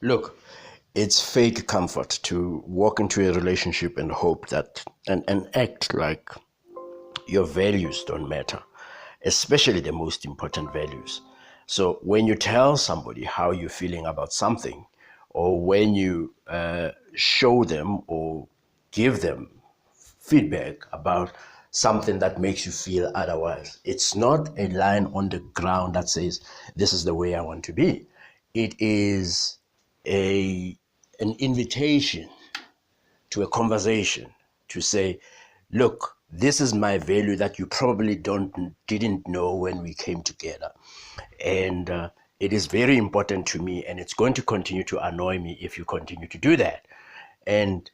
Look, it's fake comfort to walk into a relationship and hope that and act like your values don't matter, especially the most important values. So when you tell somebody how you're feeling about something, or when you show them or give them feedback about something that makes you feel otherwise, it's not a line on the ground that says, this is the way I want to be. It is a an invitation to a conversation to say, look, this is my value that you probably didn't know when we came together, and it is very important to me, and it's going to continue to annoy me if you continue to do that. And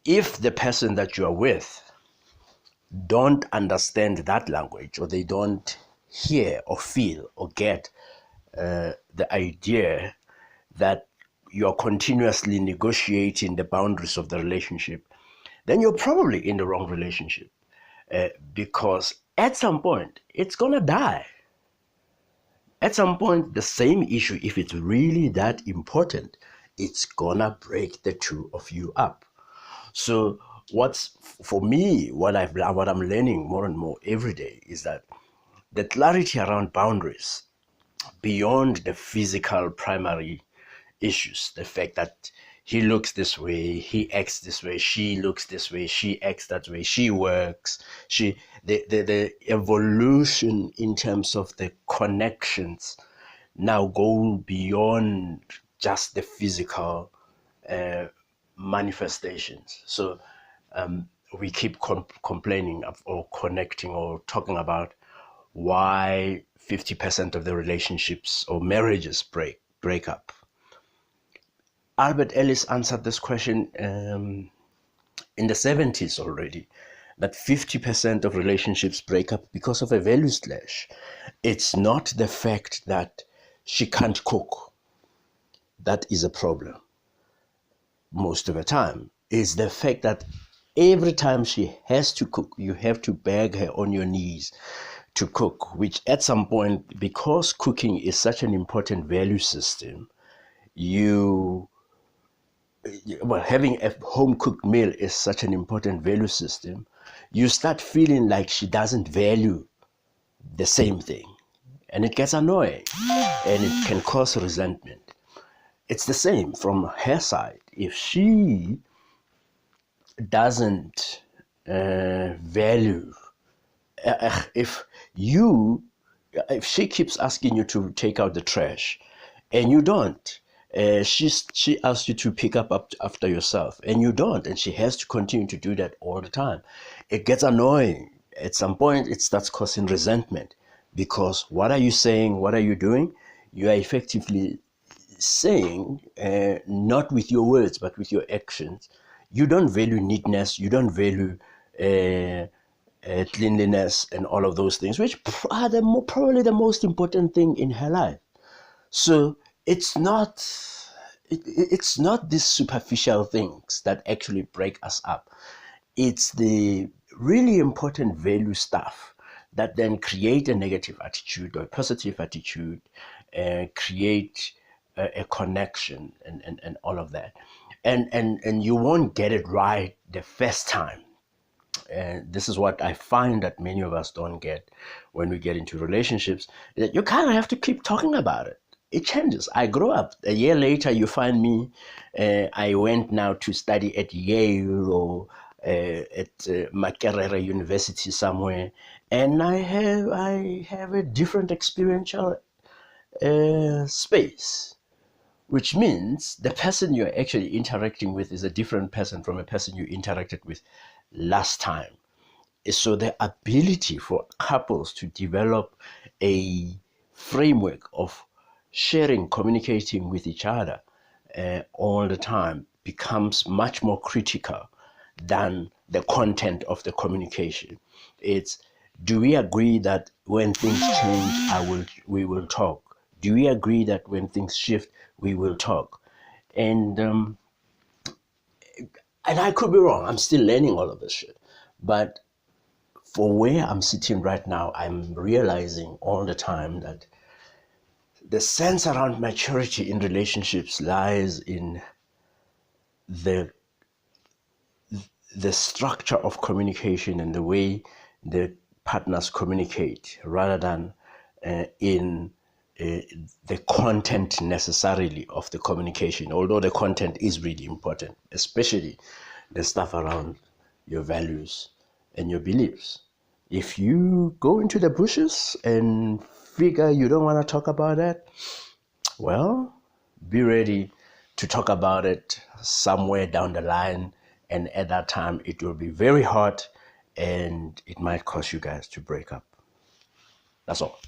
if the person that you are with don't understand that language, or they don't hear or feel or get the idea that you're continuously negotiating the boundaries of the relationship, then you're probably in the wrong relationship, because at some point it's gonna die. At some point, the same issue, if it's really that important, it's gonna break the two of you up. So what's for me, what I'm learning more and more every day is that the clarity around boundaries beyond the physical primary issues, the fact that he looks this way, he acts this way, she looks this way, she acts that way, she works, the evolution in terms of the connections now go beyond just the physical manifestations. So we keep complaining or connecting or talking about why 50% of the relationships or marriages break up. Albert Ellis answered this question in the 70s already, that 50% of relationships break up because of a value clash. It's not the fact that she can't cook that is a problem most of the time. It's the fact that every time she has to cook, you have to beg her on your knees to cook, which at some point, because cooking is such an important value system, having a home cooked meal is such an important value system, you start feeling like she doesn't value the same thing. And it gets annoying, and it can cause resentment. It's the same from her side. If she doesn't value, if she keeps asking you to take out the trash and you don't, she asks you to pick up after yourself and you don't, and she has to continue to do that all the time, it gets annoying. At some point it starts causing resentment, because what are you saying, what are you doing? You are effectively saying, not with your words but with your actions, you don't value neatness, you don't value cleanliness and all of those things, which are probably the most important thing in her life. So it's not it's not these superficial things that actually break us up. It's the really important value stuff that then create a negative attitude or a positive attitude, create a connection and all of that. And you won't get it right the first time. And this is what I find that many of us don't get when we get into relationships, that you kind of have to keep talking about it. It changes. I grow up. A year later, you find me, I went now to study at Yale or at Makerere University somewhere, and I have a different experiential space, which means the person you're actually interacting with is a different person from a person you interacted with last time. So the ability for couples to develop a framework of sharing, communicating with each other all the time becomes much more critical than the content of the communication. It's, do we agree that when things change, we will talk? Do we agree that when things shift, we will talk? And I could be wrong. I'm still learning all of this shit. But for where I'm sitting right now, I'm realizing all the time that The sense around maturity in relationships lies in the structure of communication and the way the partners communicate rather than in the content necessarily of the communication, although the content is really important, especially the stuff around your values and your beliefs. If you go into the bushes and figure you don't want to talk about that, well, be ready to talk about it somewhere down the line. And at that time, it will be very hot and it might cause you guys to break up. That's all.